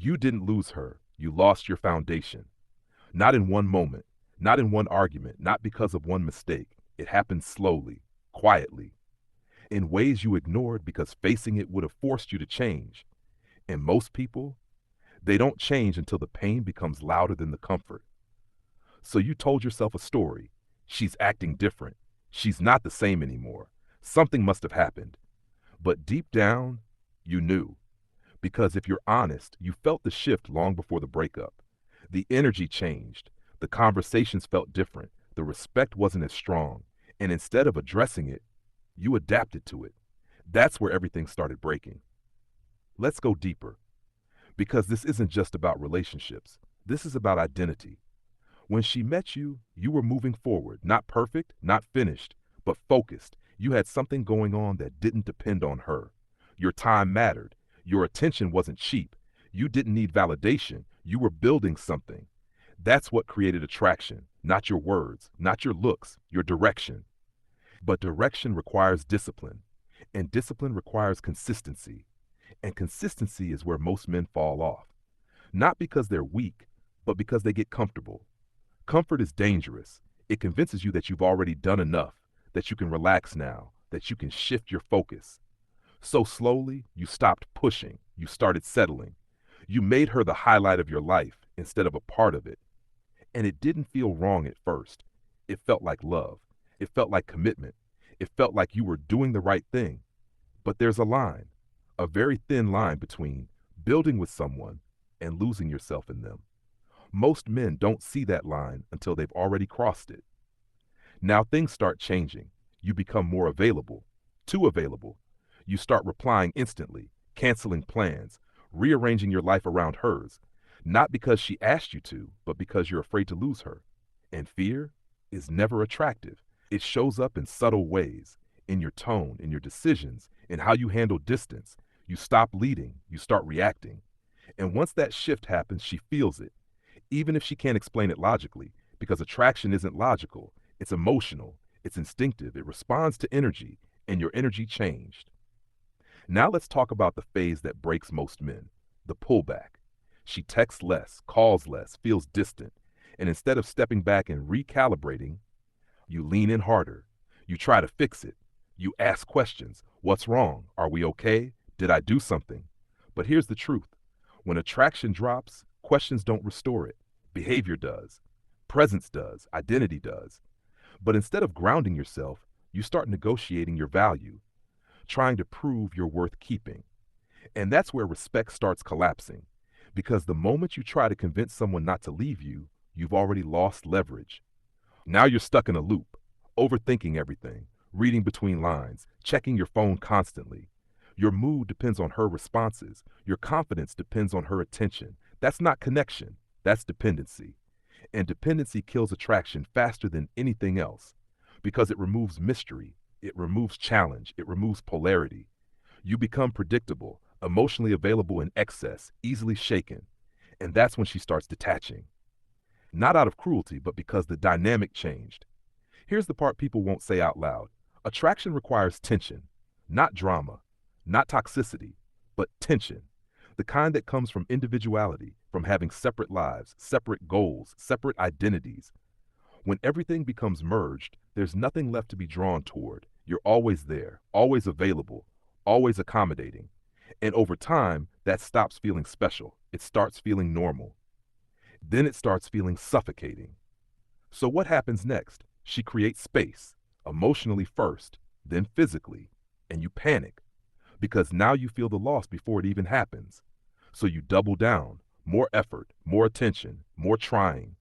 You didn't lose her. You lost your foundation. Not in one moment, not in one argument, not because of one mistake. It happened slowly, quietly, in ways you ignored because facing it would have forced you to change. And most people, they don't change until the pain becomes louder than the comfort. So you told yourself a story. She's acting different. She's not the same anymore. Something must have happened. But deep down, you knew. Because if you're honest, you felt the shift long before the breakup. The energy changed. The conversations felt different. The respect wasn't as strong. And instead of addressing it, you adapted to it. That's where everything started breaking. Let's go deeper. Because this isn't just about relationships. This is about identity. When she met you, you were moving forward, not perfect, not finished, but focused. You had something going on that didn't depend on her. Your time mattered. Your attention wasn't cheap. You didn't need validation. You were building something. That's what created attraction, not your words, not your looks, your direction. But direction requires discipline, and discipline requires consistency. And consistency is where most men fall off. Not because they're weak, but because they get comfortable. Comfort is dangerous. It convinces you that you've already done enough, that you can relax now, that you can shift your focus. So slowly, you stopped pushing. You started settling. You made her the highlight of your life instead of a part of it. And it didn't feel wrong at first. It felt like love. It felt like commitment. It felt like you were doing the right thing. But there's a line, a very thin line between building with someone and losing yourself in them. Most men don't see that line until they've already crossed it. Now things start changing. You become more available, too available. You start replying instantly, canceling plans, rearranging your life around hers, not because she asked you to, but because you're afraid to lose her. And fear is never attractive. It shows up in subtle ways, in your tone, in your decisions, in how you handle distance. You stop leading, you start reacting. And once that shift happens, she feels it, even if she can't explain it logically, because attraction isn't logical, it's emotional, it's instinctive, it responds to energy, and your energy changed. Now let's talk about the phase that breaks most men, the pullback. She texts less, calls less, feels distant, and instead of stepping back and recalibrating, you lean in harder. You try to fix it. You ask questions. What's wrong? Are we okay? Did I do something? But here's the truth. When attraction drops, questions don't restore it. Behavior does. Presence does. Identity does. But instead of grounding yourself, you start negotiating your value, trying to prove you're worth keeping. And that's where respect starts collapsing. Because the moment you try to convince someone not to leave you, you've already lost leverage. Now you're stuck in a loop, overthinking everything, reading between lines, checking your phone constantly. Your mood depends on her responses. Your confidence depends on her attention. That's not connection. That's dependency. And dependency kills attraction faster than anything else because it removes mystery, it removes challenge, it removes polarity. You become predictable, emotionally available in excess, easily shaken. And that's when she starts detaching. Not out of cruelty, but because the dynamic changed. Here's the part people won't say out loud. Attraction requires tension, not drama, not toxicity, but tension. The kind that comes from individuality, from having separate lives, separate goals, separate identities. When everything becomes merged, there's nothing left to be drawn toward. You're always there, always available, always accommodating. And over time, that stops feeling special. It starts feeling normal. Then it starts feeling suffocating. So what happens next? She creates space, emotionally first, then physically, and you panic because now you feel the loss before it even happens. So you double down, more effort, more attention, more trying.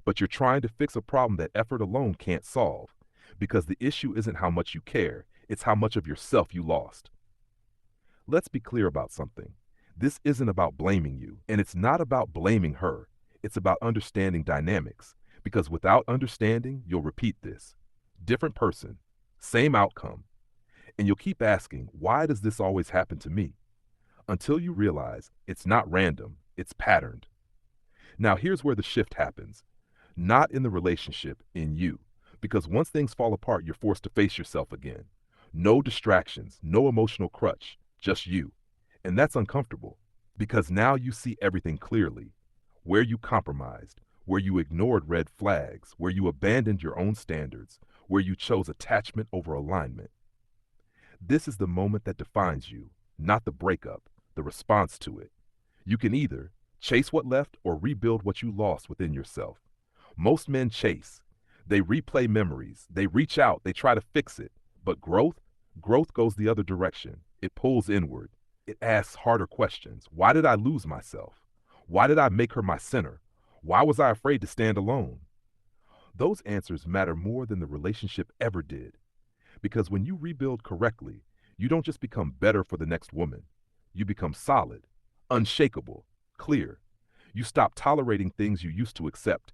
But you're trying to fix a problem that effort alone can't solve because the issue isn't how much you care, it's how much of yourself you lost. Let's be clear about something. This isn't about blaming you, and it's not about blaming her. It's about understanding dynamics, because without understanding, you'll repeat this. Different person, same outcome. And you'll keep asking, why does this always happen to me? Until you realize it's not random, it's patterned. Now here's where the shift happens. Not in the relationship, in you. Because once things fall apart, you're forced to face yourself again. No distractions, no emotional crutch, just you. And that's uncomfortable. Because now you see everything clearly. Where you compromised, where you ignored red flags, where you abandoned your own standards, where you chose attachment over alignment. This is the moment that defines you, not the breakup, the response to it. You can either chase what left or rebuild what you lost within yourself. Most men chase. They replay memories. They reach out. They try to fix it. But growth goes the other direction. It pulls inward. It asks harder questions. Why did I lose myself? Why did I make her my center? Why was I afraid to stand alone? Those answers matter more than the relationship ever did. Because when you rebuild correctly, you don't just become better for the next woman. You become solid, unshakable, clear. You stop tolerating things you used to accept.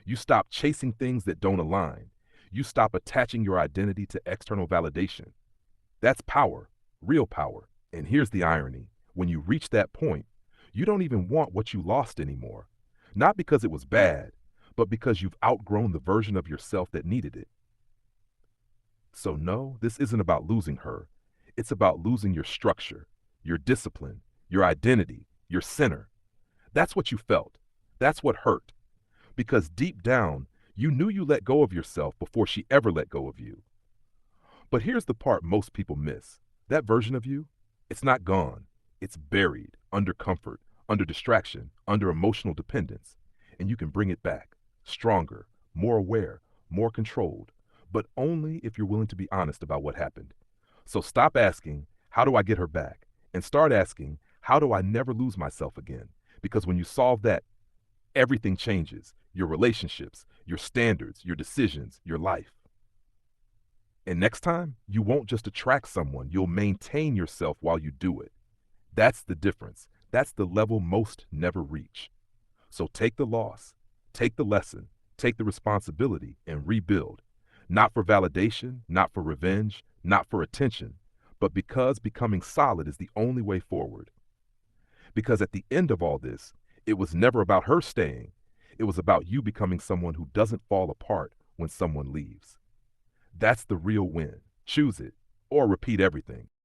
You stop chasing things that don't align. You stop attaching your identity to external validation. That's power, real power. And here's the irony. When you reach that point, you don't even want what you lost anymore. Not because it was bad, but because you've outgrown the version of yourself that needed it. So no, this isn't about losing her. It's about losing your structure, your discipline, your identity, your center. That's what you felt. That's what hurt. Because deep down, you knew you let go of yourself before she ever let go of you. But here's the part most people miss. That version of you, it's not gone. It's buried, under comfort, under distraction, under emotional dependence. And you can bring it back, stronger, more aware, more controlled, but only if you're willing to be honest about what happened. So stop asking, how do I get her back? And start asking, how do I never lose myself again? Because when you solve that, everything changes. Your relationships, your standards, your decisions, your life. And next time, you won't just attract someone, you'll maintain yourself while you do it. That's the difference. That's the level most never reach. So take the loss, take the lesson, take the responsibility, and rebuild. Not for validation, not for revenge, not for attention, but because becoming solid is the only way forward. Because at the end of all this, it was never about her staying. It was about you becoming someone who doesn't fall apart when someone leaves. That's the real win. Choose it, or repeat everything.